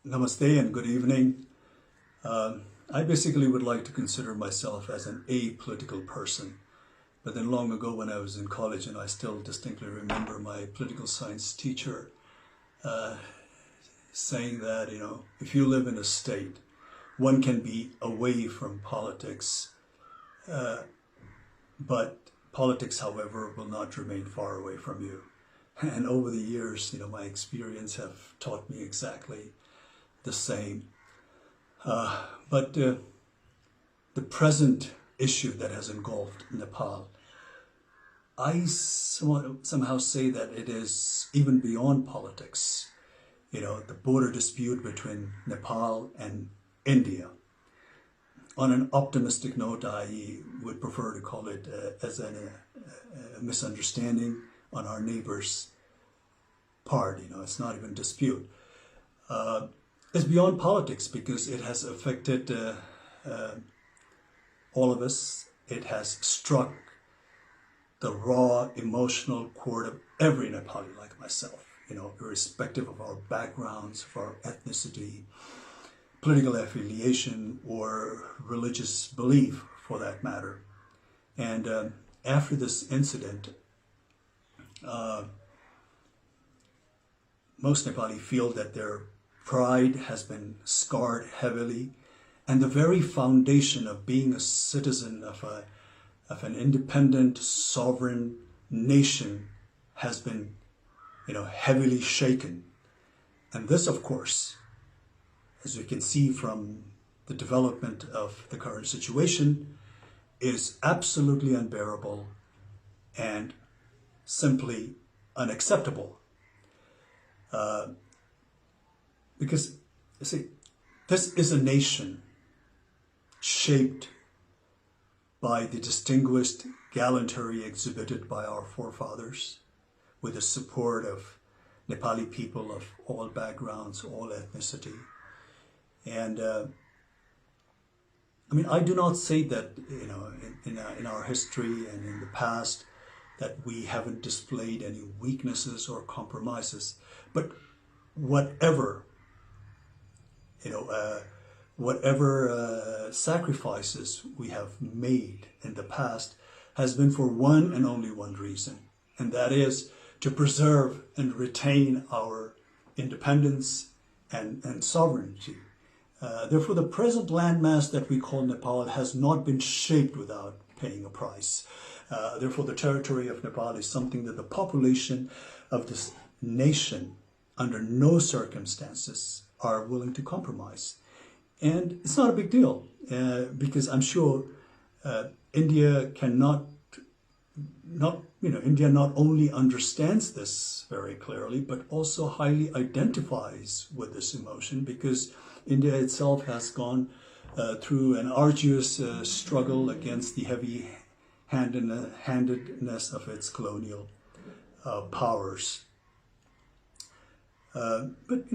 Namaste and good evening. I basically would like to consider myself as an apolitical person. But then long ago when I was in college, and I still distinctly remember my political science teacher saying that, if you live in a state, one can be away from politics, but politics, however, will not remain far away from you. And over the years, my experience have taught me exactly the same. But the present issue that has engulfed Nepal, I somehow say that it is even beyond politics. The border dispute between Nepal and India. On an optimistic note, I would prefer to call it as a misunderstanding on our neighbor's part. It's not even dispute. It's beyond politics because it has affected all of us. It has struck the raw emotional chord of every Nepali like myself, irrespective of our backgrounds, of our ethnicity, political affiliation, or religious belief for that matter. And after this incident, most Nepali feel that their pride has been scarred heavily, and the very foundation of being a citizen of an independent, sovereign nation has been, heavily shaken. And this, of course, as we can see from the development of the current situation, is absolutely unbearable and simply unacceptable. Because, you see, this is a nation shaped by the distinguished gallantry exhibited by our forefathers, with the support of Nepali people of all backgrounds, all ethnicity. And I do not say that, in our history and in the past, that we haven't displayed any weaknesses or compromises, but whatever sacrifices we have made in the past has been for one and only one reason, and that is to preserve and retain our independence and sovereignty. Therefore, the present landmass that we call Nepal has not been shaped without paying a price. Therefore, the territory of Nepal is something that the population of this nation, under no circumstances, are willing to compromise. And it's not a big deal because I'm sure India India not only understands this very clearly, but also highly identifies with this emotion, because India itself has gone through an arduous struggle against the heavy-handedness of its colonial powers. But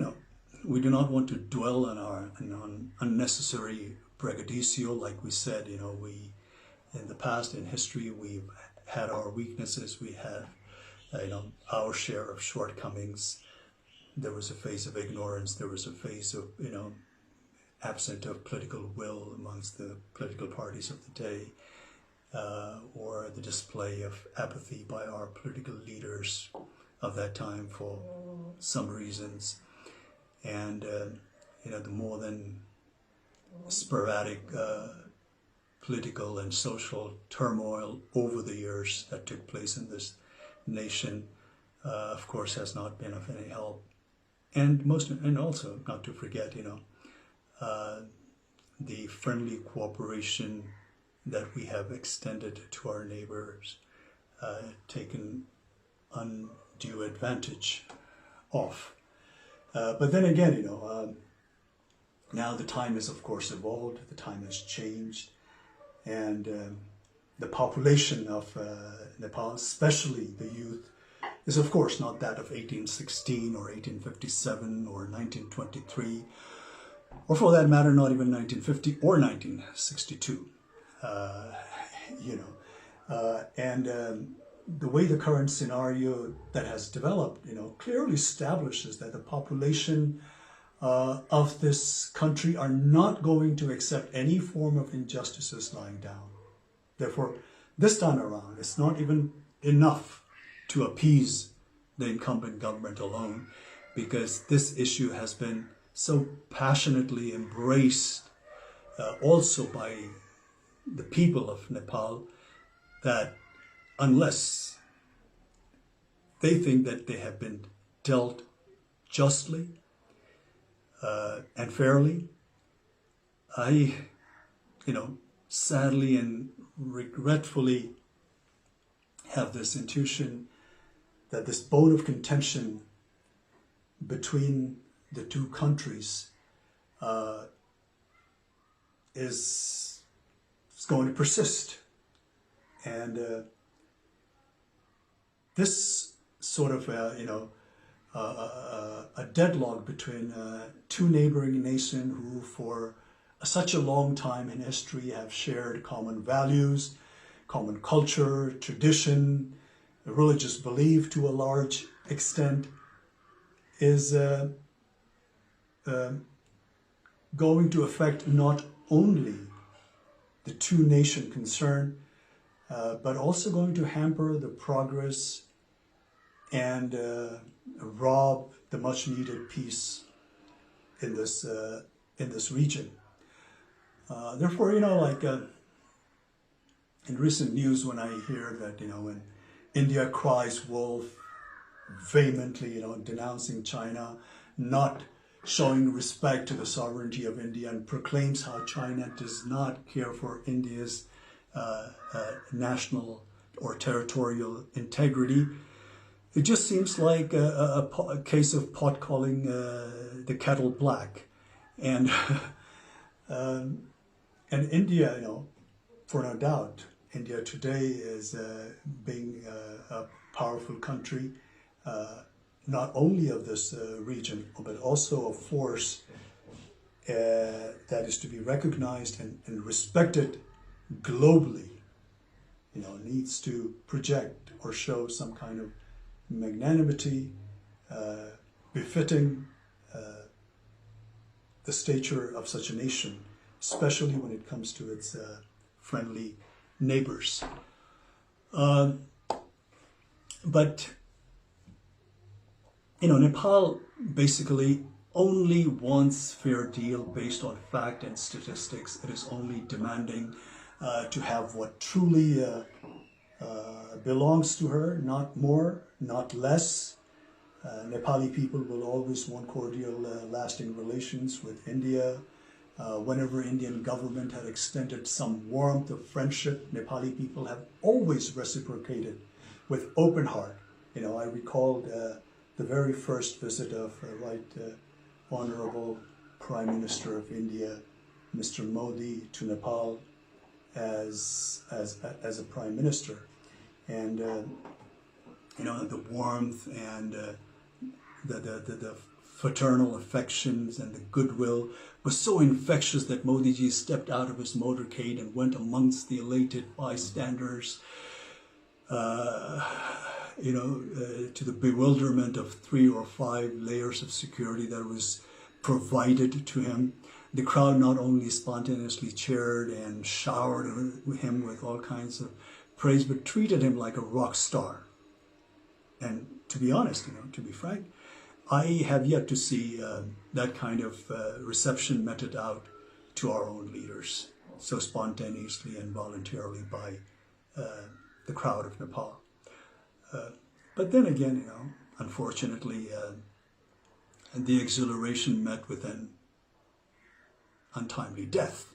we do not want to dwell on unnecessary braggadocio. Like we said, we in the past, in history, we've had our weaknesses. We had, our share of shortcomings. There was a phase of ignorance. There was a phase of, absent of political will amongst the political parties of the day, or the display of apathy by our political leaders of that time for some reasons. And, the more than sporadic political and social turmoil over the years that took place in this nation, of course, has not been of any help. And also not to forget, the friendly cooperation that we have extended to our neighbors, taken undue advantage of. But then again, now the time has, of course, evolved, the time has changed, and the population of Nepal, especially the youth, is of course not that of 1816 or 1857 or 1923, or for that matter, not even 1950 or 1962. The way the current scenario that has developed, clearly establishes that the population of this country are not going to accept any form of injustices lying down. Therefore, this time around, it's not even enough to appease the incumbent government alone, because this issue has been so passionately embraced also by the people of Nepal, that unless they think that they have been dealt justly and fairly, I, sadly and regretfully have this intuition that this bone of contention between the two countries is going to persist. And this sort of, a deadlock between two neighboring nations who for such a long time in history have shared common values, common culture, tradition, religious belief to a large extent, is going to affect not only the two nations concerned, but also going to hamper the progress and rob the much needed peace in this region. Therefore, in recent news, when I hear that, when India cries wolf vehemently, denouncing China, not showing respect to the sovereignty of India, and proclaims how China does not care for India's national or territorial integrity, it just seems like a case of pot calling the kettle black. And and India, for no doubt, India today is being a powerful country, not only of this region, but also a force that is to be recognized and respected globally, needs to project or show some kind of magnanimity befitting the stature of such a nation, especially when it comes to its friendly neighbors. But Nepal basically only wants fair deal based on fact and statistics. It is only demanding to have what truly belongs to her, not more, not less. Nepali people will always want cordial, lasting relations with India. Whenever Indian government had extended some warmth of friendship, Nepali people have always reciprocated with open heart. I recalled the very first visit of Honorable Prime Minister of India, Mr. Modi, to Nepal as a Prime Minister. And the warmth and the fraternal affections and the goodwill was so infectious that Modiji stepped out of his motorcade and went amongst the elated bystanders, to the bewilderment of 3 or 5 layers of security that was provided to him. The crowd not only spontaneously cheered and showered him with all kinds of praise, but treated him like a rock star. And to be honest, to be frank, I have yet to see that kind of reception meted out to our own leaders so spontaneously and voluntarily by the crowd of Nepal. But then again, unfortunately, the exhilaration met with an untimely death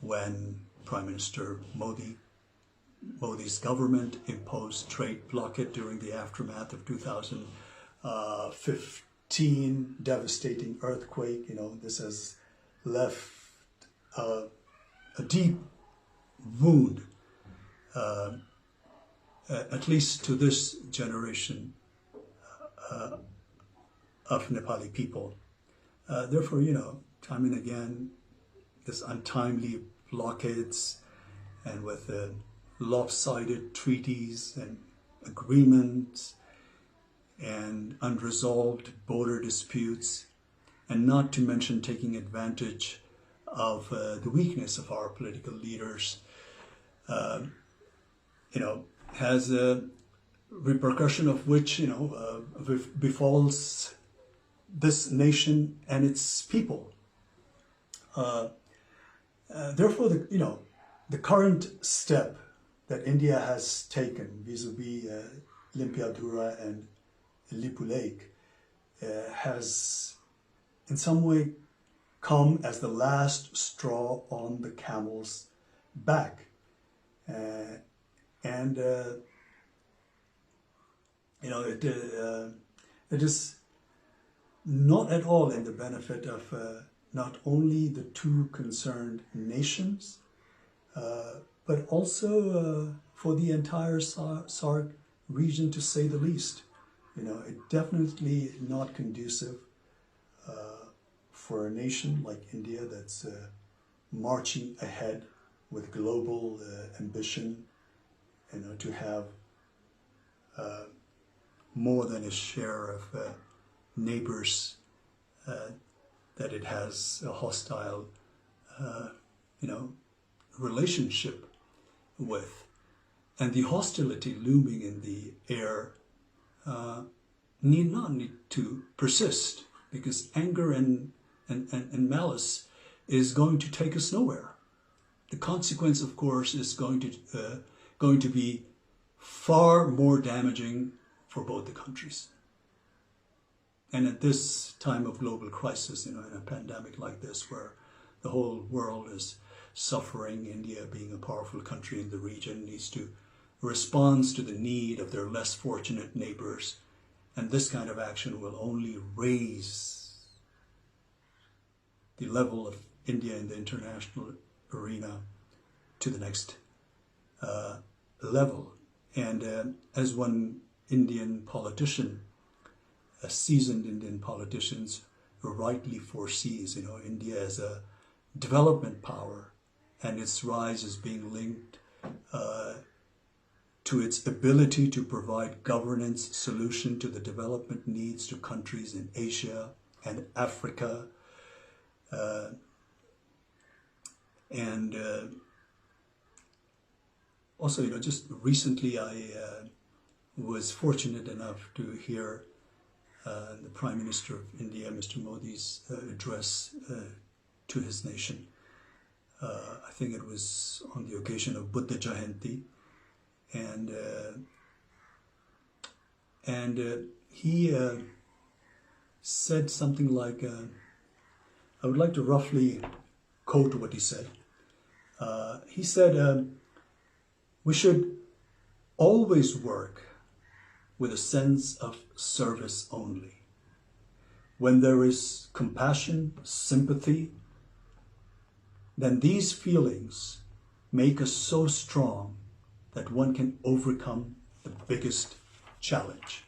when Prime Minister Modi's government imposed trade blockade during the aftermath of 2015 devastating earthquake. This has left a deep wound, at least to this generation of Nepali people. Therefore, time and again, this untimely blockades and with lopsided treaties and agreements and unresolved border disputes and not to mention taking advantage of the weakness of our political leaders, has a repercussion of which, befalls this nation and its people. Therefore, the current step that India has taken vis-a-vis Limpiadura and Lipu Lake has in some way come as the last straw on the camel's back. It is not at all in the benefit of not only the two concerned nations, but also for the entire SAARC region, to say the least. It definitely not conducive for a nation like India that's marching ahead with global ambition, to have more than its share of neighbors that it has a hostile, relationship with. And the hostility looming in the air need not to persist, because anger and malice is going to take us nowhere. The consequence, of course, is going to be far more damaging for both the countries. And at this time of global crisis, in a pandemic like this, where the whole world is suffering, India, being a powerful country in the region, needs to respond to the need of their less fortunate neighbors. And this kind of action will only raise the level of India in the international arena to the next level. And as one Indian politician, a seasoned Indian politician, rightly foresees, India as a development power, and its rise is being linked to its ability to provide governance solution to the development needs to countries in Asia and Africa. Also, just recently I was fortunate enough to hear the Prime Minister of India, Mr. Modi's address to his nation. I think it was on the occasion of Buddha Jayanti, and he said something like, I would like to roughly quote what he said. He said, we should always work with a sense of service only. When there is compassion, sympathy, then these feelings make us so strong that one can overcome the biggest challenge.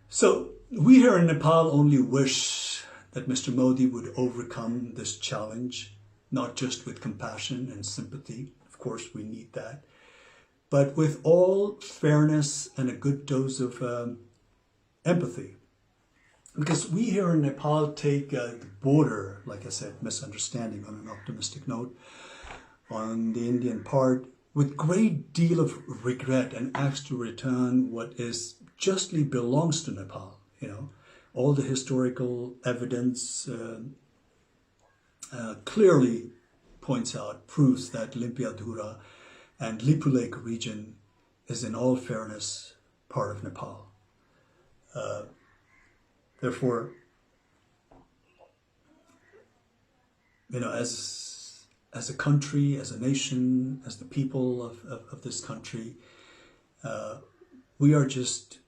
So we here in Nepal only wish that Mr. Modi would overcome this challenge, not just with compassion and sympathy. Of course, we need that, but with all fairness and a good dose of empathy. Because we here in Nepal take the border, like I said, misunderstanding on an optimistic note, on the Indian part, with great deal of regret, and ask to return what is justly belongs to Nepal. All the historical evidence clearly points out, proves that Limpiadura and Lipu Lake region is in all fairness part of Nepal. Therefore, as a country, as a nation, as the people of this country, we are just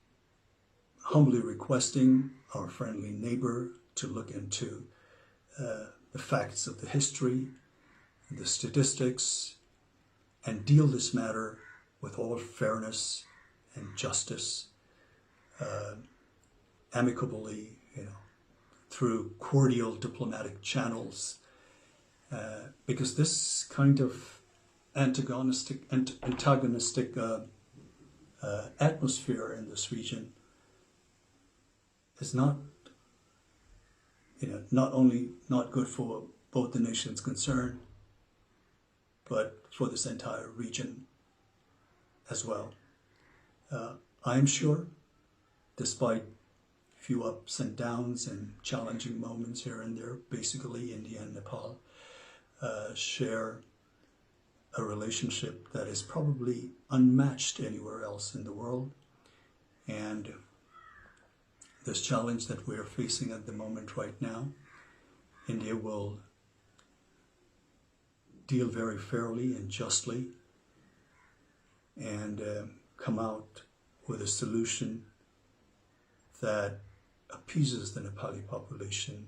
humbly requesting our friendly neighbor to look into the facts of the history, the statistics, and deal this matter with all fairness and justice, amicably, through cordial diplomatic channels, because this kind of antagonistic atmosphere in this region is not not only not good for both the nations concerned, but for this entire region as well. I'm sure, despite a few ups and downs and challenging moments here and there, basically India and Nepal share a relationship that is probably unmatched anywhere else in the world. And this challenge that we're facing at the moment right now, India will deal very fairly and justly and come out with a solution that appeases the Nepali population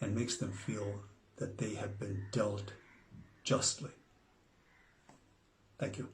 and makes them feel that they have been dealt justly. Thank you.